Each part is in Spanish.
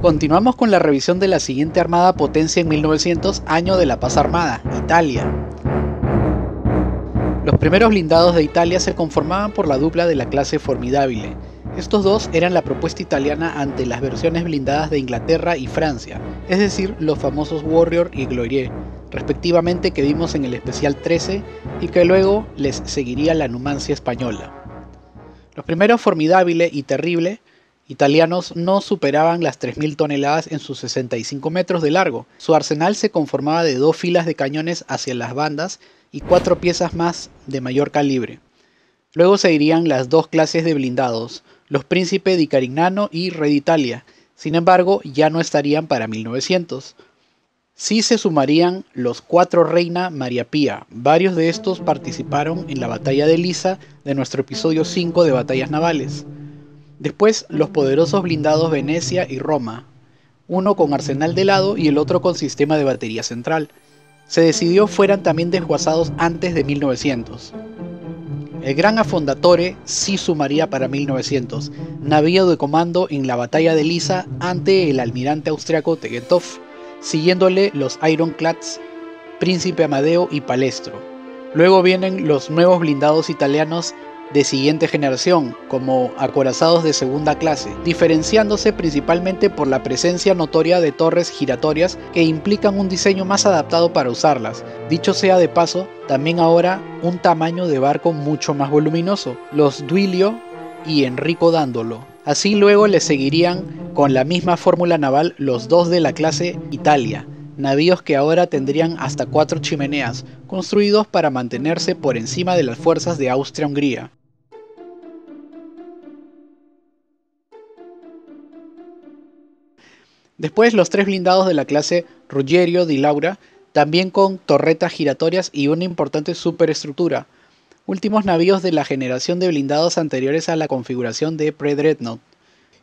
Continuamos con la revisión de la siguiente armada potencia en 1900, año de la paz armada, Italia. Los primeros blindados de Italia se conformaban por la dupla de la clase Formidabile. Estos dos eran la propuesta italiana ante las versiones blindadas de Inglaterra y Francia, es decir, los famosos Warrior y Glorieux, respectivamente, que vimos en el especial 13 y que luego les seguiría la Numancia española. Los primeros Formidabile y Terrible italianos no superaban las 3.000 toneladas en sus 65 metros de largo. Su arsenal se conformaba de 2 filas de cañones hacia las bandas y 4 piezas más de mayor calibre. Luego seguirían las dos clases de blindados, los Príncipe di Carignano y Re d'Italia. Sin embargo, ya no estarían para 1900. Sí se sumarían los 4 Reina Maria Pía. Varios de estos participaron en la batalla de Lisa de nuestro episodio 5 de batallas navales. Después, los poderosos blindados Venecia y Roma, uno con arsenal de lado y el otro con sistema de batería central. Se decidió fueran también desguazados antes de 1900. El Gran Affondatore sí sumaría para 1900, navío de comando en la batalla de Lisa ante el almirante austriaco Tegetthoff, siguiéndole los Ironclads Príncipe Amadeo y Palestro. Luego vienen los nuevos blindados italianos de siguiente generación, como acorazados de segunda clase, diferenciándose principalmente por la presencia notoria de torres giratorias que implican un diseño más adaptado para usarlas. Dicho sea de paso, también ahora un tamaño de barco mucho más voluminoso, los Duilio y Enrico Dandolo. Así luego le seguirían con la misma fórmula naval los dos de la clase Italia, navíos que ahora tendrían hasta 4 chimeneas, construidos para mantenerse por encima de las fuerzas de Austria-Hungría. Después los 3 blindados de la clase Ruggiero di Laura, también con torretas giratorias y una importante superestructura, últimos navíos de la generación de blindados anteriores a la configuración de pre-Dreadnought.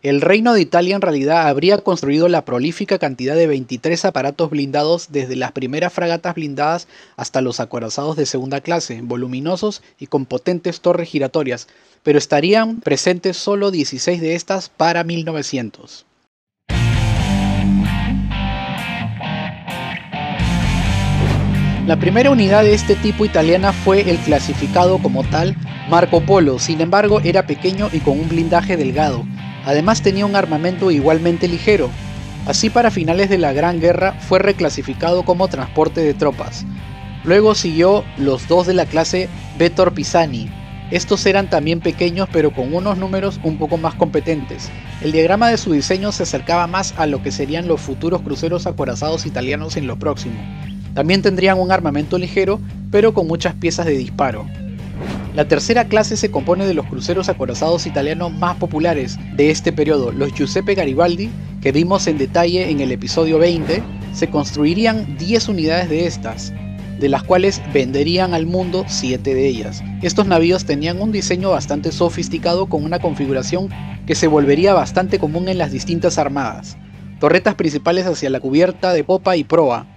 El Reino de Italia en realidad habría construido la prolífica cantidad de 23 aparatos blindados desde las primeras fragatas blindadas hasta los acorazados de segunda clase, voluminosos y con potentes torres giratorias, pero estarían presentes solo 16 de estas para 1900. La primera unidad de este tipo italiana fue el clasificado como tal Marco Polo, sin embargo era pequeño y con un blindaje delgado. Además tenía un armamento igualmente ligero. Así, para finales de la Gran Guerra fue reclasificado como transporte de tropas. Luego siguió los 2 de la clase Vettor Pisani. Estos eran también pequeños pero con unos números un poco más competentes. El diagrama de su diseño se acercaba más a lo que serían los futuros cruceros acorazados italianos en lo próximo. También tendrían un armamento ligero, pero con muchas piezas de disparo. La tercera clase se compone de los cruceros acorazados italianos más populares de este periodo, los Giuseppe Garibaldi, que vimos en detalle en el episodio 20. Se construirían 10 unidades de estas, de las cuales venderían al mundo 7 de ellas. Estos navíos tenían un diseño bastante sofisticado con una configuración que se volvería bastante común en las distintas armadas. Torretas principales hacia la cubierta de popa y proa,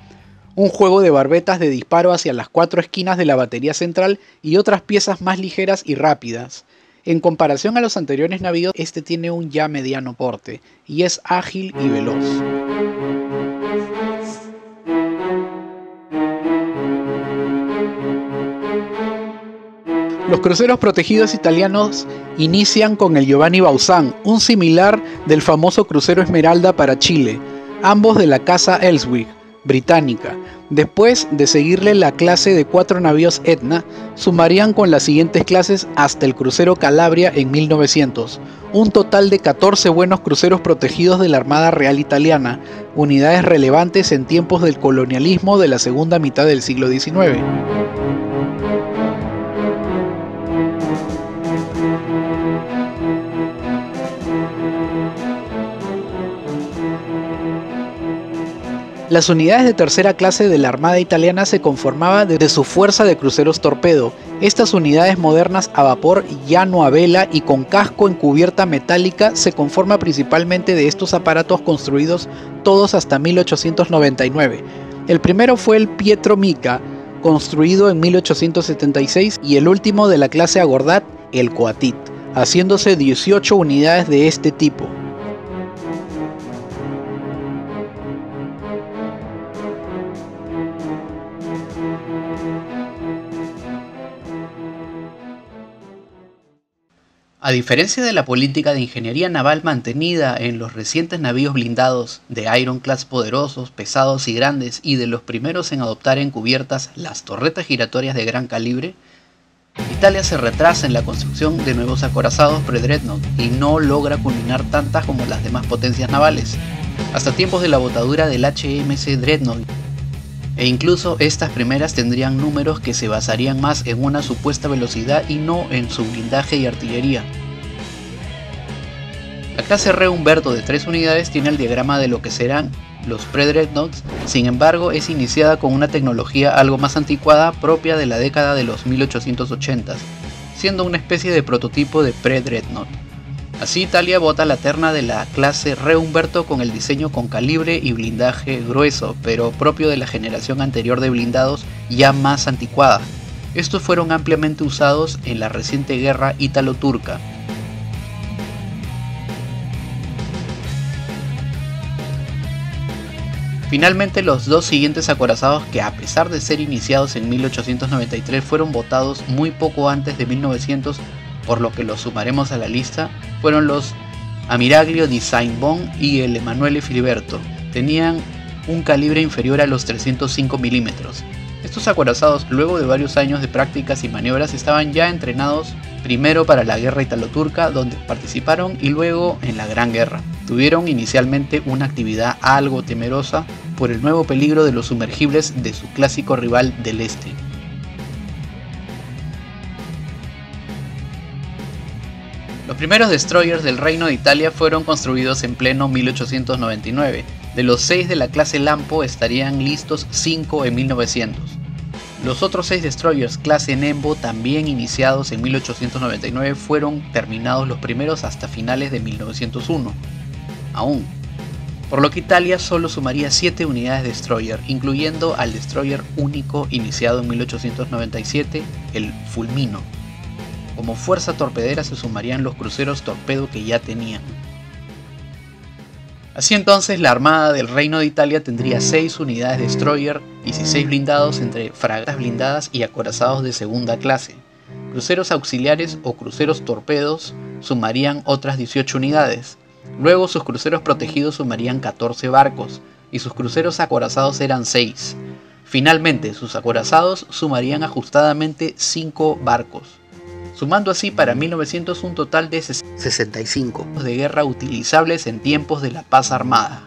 un juego de barbetas de disparo hacia las 4 esquinas de la batería central y otras piezas más ligeras y rápidas. En comparación a los anteriores navíos, este tiene un ya mediano porte y es ágil y veloz. Los cruceros protegidos italianos inician con el Giovanni Bauzán, un similar del famoso crucero Esmeralda para Chile, ambos de la casa Elswick, británica. Después de seguirle la clase de 4 navíos Etna, sumarían con las siguientes clases hasta el crucero Calabria en 1900, un total de 14 buenos cruceros protegidos de la Armada Real Italiana, unidades relevantes en tiempos del colonialismo de la segunda mitad del siglo XIX. Las unidades de tercera clase de la Armada Italiana se conformaban de su fuerza de cruceros torpedo. Estas unidades modernas a vapor, llano a vela y con casco en cubierta metálica se conforman principalmente de estos aparatos construidos todos hasta 1899. El primero fue el Pietro Mica, construido en 1876, y el último de la clase Agordat, el Coatit, haciéndose 18 unidades de este tipo. A diferencia de la política de ingeniería naval mantenida en los recientes navíos blindados de ironclads poderosos, pesados y grandes, y de los primeros en adoptar en cubiertas las torretas giratorias de gran calibre, Italia se retrasa en la construcción de nuevos acorazados pre-dreadnought y no logra culminar tantas como las demás potencias navales, hasta tiempos de la botadura del HMS Dreadnought, e incluso estas primeras tendrían números que se basarían más en una supuesta velocidad y no en su blindaje y artillería. La clase Re Umberto de 3 unidades tiene el diagrama de lo que serán los pre-dreadnoughts, sin embargo es iniciada con una tecnología algo más anticuada propia de la década de los 1880s, siendo una especie de prototipo de pre-dreadnought. Así Italia bota la terna de la clase Re Umberto con el diseño con calibre y blindaje grueso, pero propio de la generación anterior de blindados ya más anticuada. Estos fueron ampliamente usados en la reciente guerra ítalo-turca. Finalmente, los dos siguientes acorazados, que a pesar de ser iniciados en 1893 fueron votados muy poco antes de 1900, por lo que los sumaremos a la lista, fueron los Ammiraglio di Saint-Bond y el Emanuele Filiberto. Tenían un calibre inferior a los 305 mm. Estos acorazados, luego de varios años de prácticas y maniobras, estaban ya entrenados primero para la guerra italo-turca, donde participaron, y luego en la Gran Guerra. Tuvieron inicialmente una actividad algo temerosa por el nuevo peligro de los sumergibles de su clásico rival del este. Los primeros destroyers del Reino de Italia fueron construidos en pleno 1899. De los 6 de la clase Lampo estarían listos 5 en 1900. Los otros 6 destroyers clase Nembo, también iniciados en 1899, fueron terminados los primeros hasta finales de 1901. Aún. Por lo que Italia solo sumaría 7 unidades destroyer, incluyendo al destroyer único iniciado en 1897, el Fulmino. Como fuerza torpedera se sumarían los cruceros torpedo que ya tenían. Así entonces, la Armada del Reino de Italia tendría 6 unidades destroyer, 16 blindados entre fragatas blindadas y acorazados de segunda clase. Cruceros auxiliares o cruceros torpedos sumarían otras 18 unidades. Luego sus cruceros protegidos sumarían 14 barcos y sus cruceros acorazados eran 6. Finalmente, sus acorazados sumarían ajustadamente 5 barcos, sumando así para 1900 un total de 65 de guerra utilizables en tiempos de la paz armada.